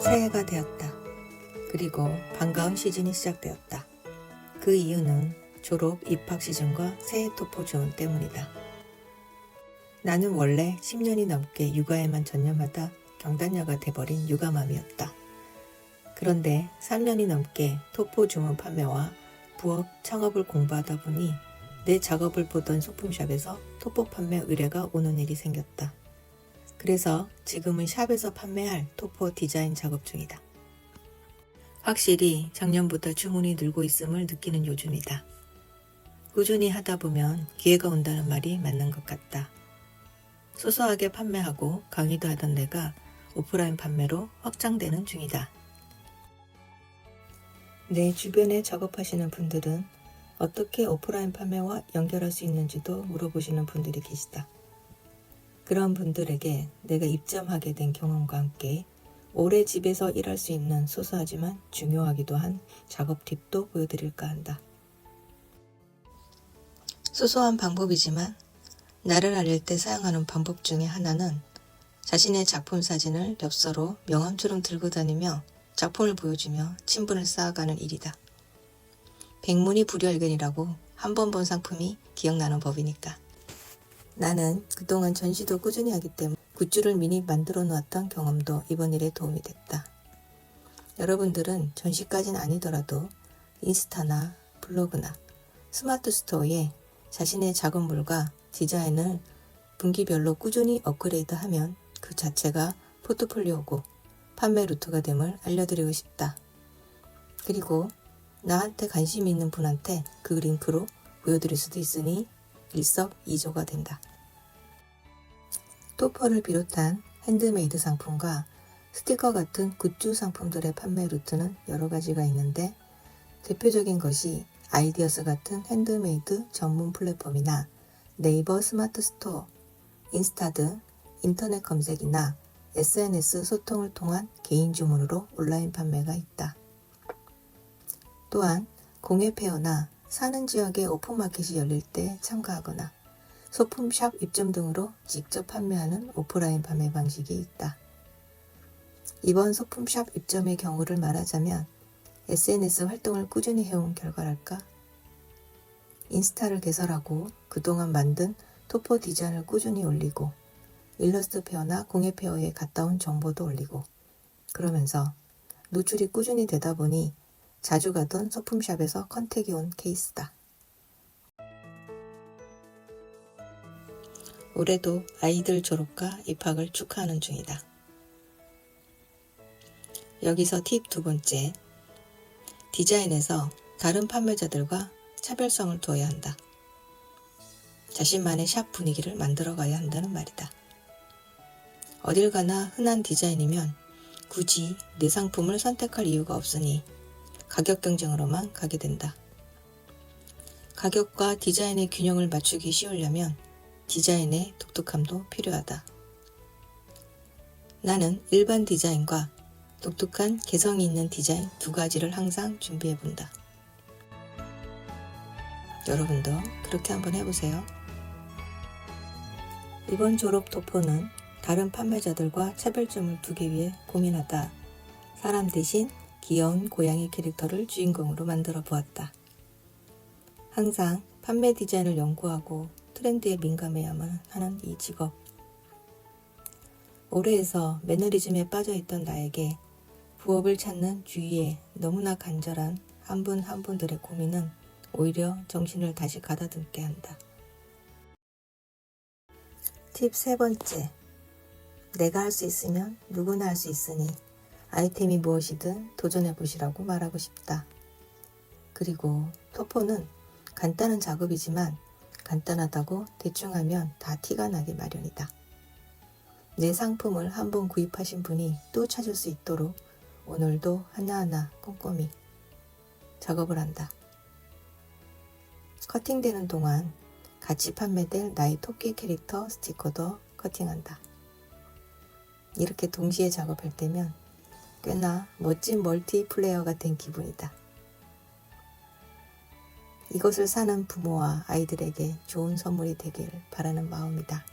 새해가 되었다. 그리고 반가운 시즌이 시작되었다. 그 이유는 졸업, 입학 시즌과 새해 토포 주문 때문이다. 나는 원래 10년이 넘게 육아에만 전념하다 경단녀가 돼버린 육아맘이었다. 그런데 3년이 넘게 토포 주문 판매와 부업, 창업을 공부하다 보니 내 작업을 보던 소품샵에서 토포 판매 의뢰가 오는 일이 생겼다. 그래서 지금은 샵에서 판매할 토포 디자인 작업 중이다. 확실히 작년보다 주문이 늘고 있음을 느끼는 요즘이다. 꾸준히 하다 보면 기회가 온다는 말이 맞는 것 같다. 소소하게 판매하고 강의도 하던 내가 오프라인 판매로 확장되는 중이다. 내 주변에 작업하시는 분들은 어떻게 오프라인 판매와 연결할 수 있는지도 물어보시는 분들이 계시다. 그런 분들에게 내가 입점하게 된 경험과 함께 오래 집에서 일할 수 있는 소소하지만 중요하기도 한 작업 팁도 보여드릴까 한다. 소소한 방법이지만 나를 알릴 때 사용하는 방법 중에 하나는 자신의 작품 사진을 엽서로 명함처럼 들고 다니며 작품을 보여주며 친분을 쌓아가는 일이다. 백문이 불여일견이라고 한 번 본 상품이 기억나는 법이니까. 나는 그동안 전시도 꾸준히 하기 때문에 굿즈를 미리 만들어 놓았던 경험도 이번 일에 도움이 됐다. 여러분들은 전시까지는 아니더라도 인스타나 블로그나 스마트 스토어에 자신의 작업물과 디자인을 분기별로 꾸준히 업그레이드하면 그 자체가 포트폴리오고 판매 루트가 됨을 알려드리고 싶다. 그리고 나한테 관심이 있는 분한테 그 링크로 보여드릴 수도 있으니 일석이조가 된다. 토퍼를 비롯한 핸드메이드 상품과 스티커 같은 굿즈 상품들의 판매 루트는 여러 가지가 있는데 대표적인 것이 아이디어스 같은 핸드메이드 전문 플랫폼이나 네이버 스마트 스토어, 인스타 등 인터넷 검색이나 SNS 소통을 통한 개인 주문으로 온라인 판매가 있다. 또한 공예 페어나 사는 지역에 오픈마켓이 열릴 때 참가하거나 소품샵 입점 등으로 직접 판매하는 오프라인 판매 방식이 있다. 이번 소품샵 입점의 경우를 말하자면 SNS 활동을 꾸준히 해온 결과랄까? 인스타를 개설하고 그동안 만든 토포 디자인을 꾸준히 올리고 일러스트 페어나 공예 페어에 갔다 온 정보도 올리고 그러면서 노출이 꾸준히 되다 보니 자주 가던 소품샵에서 컨택이 온 케이스다. 올해도 아이들 졸업과 입학을 축하하는 중이다. 여기서 팁 두 번째, 디자인에서 다른 판매자들과 차별성을 두어야 한다. 자신만의 샵 분위기를 만들어 가야 한다는 말이다. 어딜 가나 흔한 디자인이면 굳이 내 상품을 선택할 이유가 없으니 가격 경쟁으로만 가게 된다. 가격과 디자인의 균형을 맞추기 쉬우려면 디자인의 독특함도 필요하다. 나는 일반 디자인과 독특한 개성이 있는 디자인 두 가지를 항상 준비해 본다. 여러분도 그렇게 한번 해보세요. 이번 졸업 토포는 다른 판매자들과 차별점을 두기 위해 고민하다 사람 대신 귀여운 고양이 캐릭터를 주인공으로 만들어 보았다. 항상 판매 디자인을 연구하고 트렌드에 민감해야만 하는 이 직업. 올해에서 매너리즘에 빠져있던 나에게 부업을 찾는 주위에 너무나 간절한 한 분 한 분들의 고민은 오히려 정신을 다시 가다듬게 한다. 팁 세 번째. 내가 할 수 있으면 누구나 할 수 있으니 아이템이 무엇이든 도전해보시라고 말하고 싶다. 그리고 토포는 간단한 작업이지만 간단하다고 대충 하면 다 티가 나기 마련이다. 내 상품을 한번 구입하신 분이 또 찾을 수 있도록 오늘도 하나하나 꼼꼼히 작업을 한다. 커팅되는 동안 같이 판매될 나의 토끼 캐릭터 스티커도 커팅한다. 이렇게 동시에 작업할 때면 꽤나 멋진 멀티플레이어가 된 기분이다. 이것을 사는 부모와 아이들에게 좋은 선물이 되길 바라는 마음이다.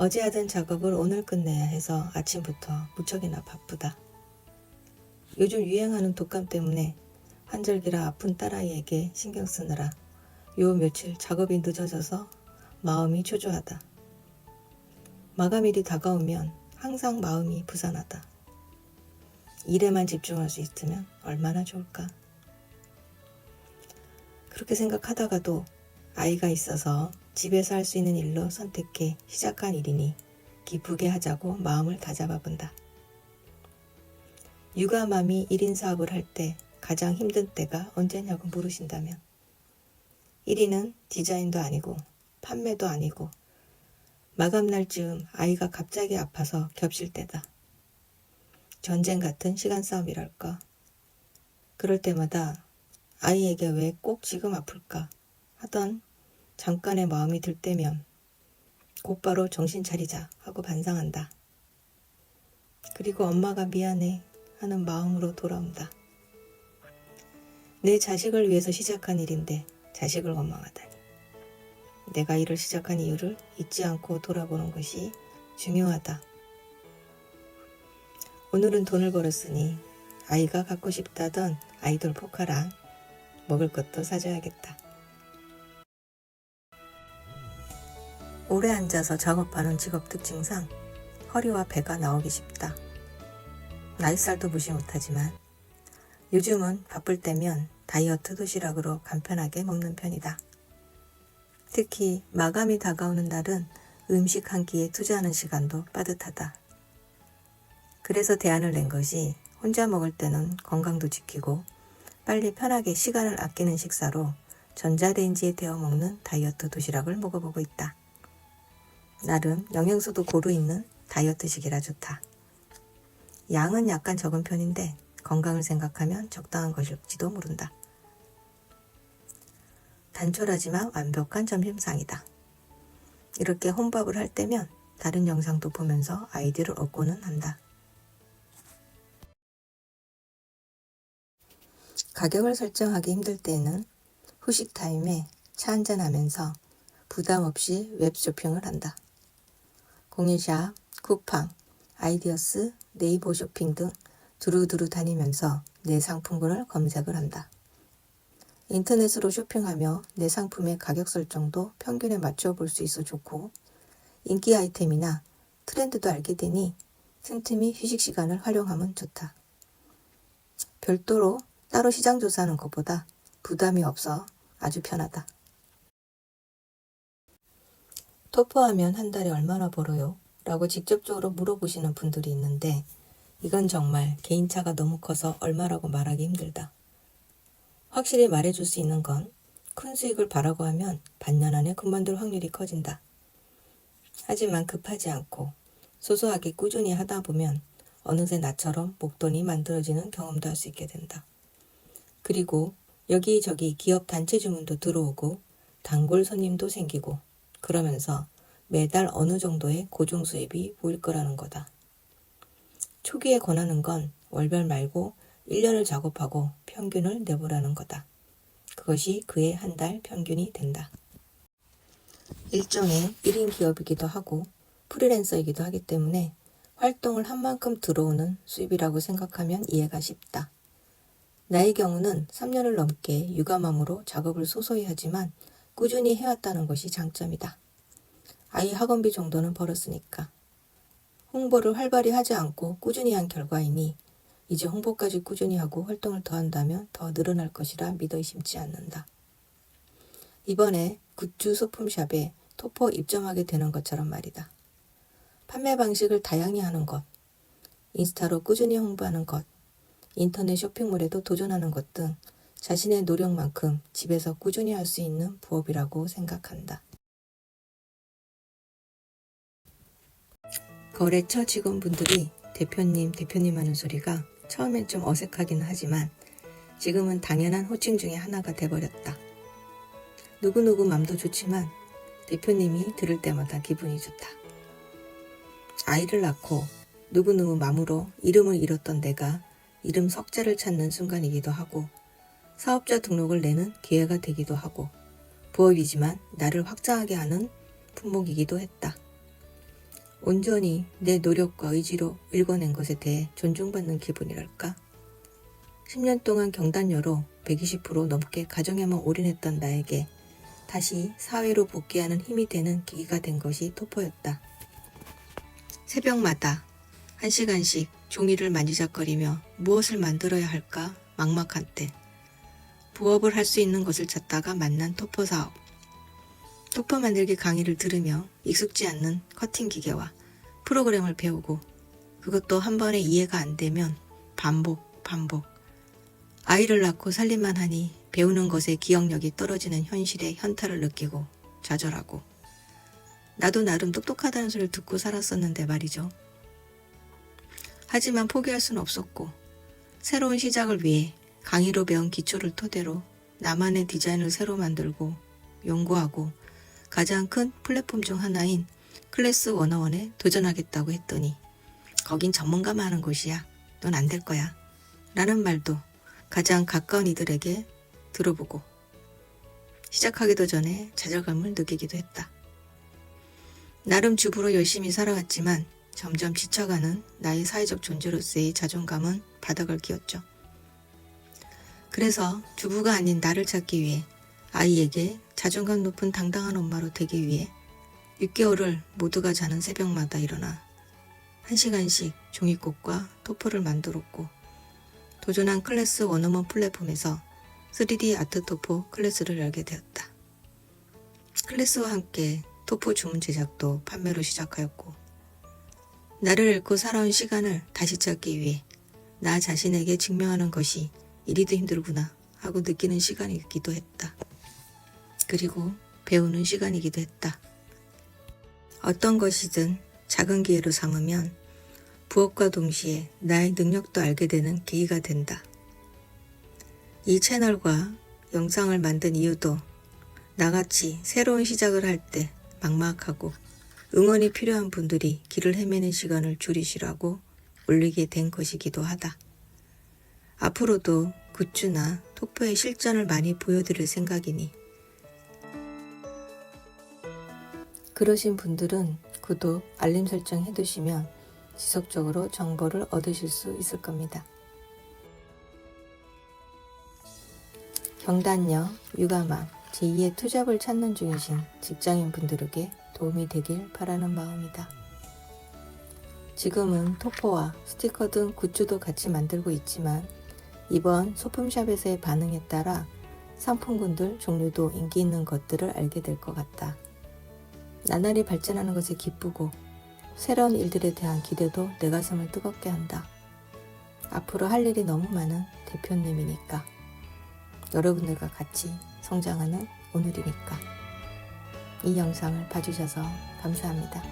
어제 하던 작업을 오늘 끝내야 해서 아침부터 무척이나 바쁘다. 요즘 유행하는 독감 때문에 환절기라 아픈 딸아이에게 신경 쓰느라 요 며칠 작업이 늦어져서 마음이 초조하다. 마감일이 다가오면 항상 마음이 부산하다. 일에만 집중할 수 있으면 얼마나 좋을까. 그렇게 생각하다가도 아이가 있어서 집에서 할 수 있는 일로 선택해 시작한 일이니 기쁘게 하자고 마음을 다잡아 본다. 육아맘이 1인 사업을 할 때 가장 힘든 때가 언제냐고 물으신다면 1위는 디자인도 아니고 판매도 아니고 마감날 즈음 아이가 갑자기 아파서 겹칠 때다. 전쟁 같은 시간 싸움이랄까. 그럴 때마다 아이에게 왜 꼭 지금 아플까 하던 잠깐의 마음이 들 때면 곧바로 정신 차리자 하고 반성한다. 그리고 엄마가 미안해 하는 마음으로 돌아온다. 내 자식을 위해서 시작한 일인데 자식을 원망하다니. 내가 일을 시작한 이유를 잊지 않고 돌아보는 것이 중요하다. 오늘은 돈을 벌었으니 아이가 갖고 싶다던 아이돌 포카랑 먹을 것도 사줘야겠다. 오래 앉아서 작업하는 직업 특징상 허리와 배가 나오기 쉽다. 나이살도 무시 못하지만 요즘은 바쁠 때면 다이어트 도시락으로 간편하게 먹는 편이다. 특히 마감이 다가오는 날은 음식 한 끼에 투자하는 시간도 빠듯하다. 그래서 대안을 낸 것이 혼자 먹을 때는 건강도 지키고 빨리 편하게 시간을 아끼는 식사로 전자레인지에 데워 먹는 다이어트 도시락을 먹어보고 있다. 나름 영양소도 고루 있는 다이어트식이라 좋다. 양은 약간 적은 편인데 건강을 생각하면 적당한 것일지도 모른다. 단촐하지만 완벽한 점심상이다. 이렇게 혼밥을 할 때면 다른 영상도 보면서 아이디어를 얻고는 한다. 가격을 설정하기 힘들 때에는 후식 타임에 차 한잔하면서 부담 없이 웹쇼핑을 한다. 공인샵, 쿠팡, 아이디어스, 네이버 쇼핑 등 두루두루 다니면서 내 상품군을 검색을 한다. 인터넷으로 쇼핑하며 내 상품의 가격 설정도 평균에 맞춰 볼 수 있어 좋고 인기 아이템이나 트렌드도 알게 되니 틈틈이 휴식 시간을 활용하면 좋다. 별도로 따로 시장 조사하는 것보다 부담이 없어 아주 편하다. 토퍼하면 한 달에 얼마나 벌어요? 라고 직접적으로 물어보시는 분들이 있는데 이건 정말 개인차가 너무 커서 얼마라고 말하기 힘들다. 확실히 말해줄 수 있는 건 큰 수익을 바라고 하면 반년 안에 그만둘 확률이 커진다. 하지만 급하지 않고 소소하게 꾸준히 하다 보면 어느새 나처럼 목돈이 만들어지는 경험도 할 수 있게 된다. 그리고 여기저기 기업 단체 주문도 들어오고 단골 손님도 생기고 그러면서 매달 어느 정도의 고정 수입이 보일 거라는 거다. 초기에 권하는 건 월별 말고 1년을 작업하고 평균을 내보라는 거다. 그것이 그의 한 달 평균이 된다. 일종의 1인 기업이기도 하고 프리랜서이기도 하기 때문에 활동을 한 만큼 들어오는 수입이라고 생각하면 이해가 쉽다. 나의 경우는 3년을 넘게 육아맘으로 작업을 소소히 하지만 꾸준히 해왔다는 것이 장점이다. 아이 학원비 정도는 벌었으니까. 홍보를 활발히 하지 않고 꾸준히 한 결과이니 이제 홍보까지 꾸준히 하고 활동을 더 한다면 더 늘어날 것이라 믿어 의심치 않는다. 이번에 굿즈 소품샵에 토퍼 입점하게 되는 것처럼 말이다. 판매 방식을 다양히 하는 것, 인스타로 꾸준히 홍보하는 것, 인터넷 쇼핑몰에도 도전하는 것 등 자신의 노력만큼 집에서 꾸준히 할 수 있는 부업이라고 생각한다. 거래처 직원분들이 대표님 하는 소리가 처음엔 좀 어색하긴 하지만 지금은 당연한 호칭 중에 하나가 돼버렸다. 누구누구 맘도 좋지만 대표님이 들을 때마다 기분이 좋다. 아이를 낳고 누구누구 맘으로 이름을 잃었던 내가 이름 석자를 찾는 순간이기도 하고 사업자 등록을 내는 기회가 되기도 하고 부업이지만 나를 확장하게 하는 품목이기도 했다. 온전히 내 노력과 의지로 읽어낸 것에 대해 존중받는 기분이랄까? 10년 동안 경단녀로 120% 넘게 가정에만 올인했던 나에게 다시 사회로 복귀하는 힘이 되는 계기가 된 것이 토포였다. 새벽마다 1시간씩 종이를 만지작거리며 무엇을 만들어야 할까 막막한 때 부업을 할 수 있는 것을 찾다가 만난 토포 사업. 토포 만들기 강의를 들으며 익숙지 않는 커팅 기계와 프로그램을 배우고 그것도 한 번에 이해가 안 되면 반복. 아이를 낳고 살림만 하니 배우는 것에 기억력이 떨어지는 현실의 현타를 느끼고 좌절하고 나도 나름 똑똑하다는 소리를 듣고 살았었는데 말이죠. 하지만 포기할 수는 없었고 새로운 시작을 위해 강의로 배운 기초를 토대로 나만의 디자인을 새로 만들고 연구하고 가장 큰 플랫폼 중 하나인 클래스 101에 도전하겠다고 했더니 거긴 전문가만 하는 곳이야. 넌 안 될 거야. 라는 말도 가장 가까운 이들에게 들어보고 시작하기도 전에 좌절감을 느끼기도 했다. 나름 주부로 열심히 살아왔지만 점점 지쳐가는 나의 사회적 존재로서의 자존감은 바닥을 기었죠. 그래서 주부가 아닌 나를 찾기 위해 아이에게 자존감 높은 당당한 엄마로 되기 위해 6개월을 모두가 자는 새벽마다 일어나 1시간씩 종이꽃과 토포를 만들었고 도전한 클래스 101 플랫폼에서 3D 아트 토포 클래스를 열게 되었다. 클래스와 함께 토포 주문 제작도 판매로 시작하였고 나를 잃고 살아온 시간을 다시 찾기 위해 나 자신에게 증명하는 것이 이리도 힘들구나 하고 느끼는 시간이기도 했다. 그리고 배우는 시간이기도 했다. 어떤 것이든 작은 기회로 삼으면 부업과 동시에 나의 능력도 알게 되는 계기가 된다. 이 채널과 영상을 만든 이유도 나같이 새로운 시작을 할 때 막막하고 응원이 필요한 분들이 길을 헤매는 시간을 줄이시라고 올리게 된 것이기도 하다. 앞으로도 굿즈나 토포의 실전을 많이 보여드릴 생각이니 그러신 분들은 구독, 알림 설정 해두시면 지속적으로 정보를 얻으실 수 있을 겁니다. 경단녀, 육아맘, 제2의 투잡을 찾는 중이신 직장인 분들에게 도움이 되길 바라는 마음이다. 지금은 토포와 스티커 등 굿즈도 같이 만들고 있지만 이번 소품샵에서의 반응에 따라 상품군들 종류도 인기 있는 것들을 알게 될 것 같다. 나날이 발전하는 것에 기쁘고 새로운 일들에 대한 기대도 내 가슴을 뜨겁게 한다. 앞으로 할 일이 너무 많은 대표님이니까 여러분들과 같이 성장하는 오늘이니까 이 영상을 봐주셔서 감사합니다.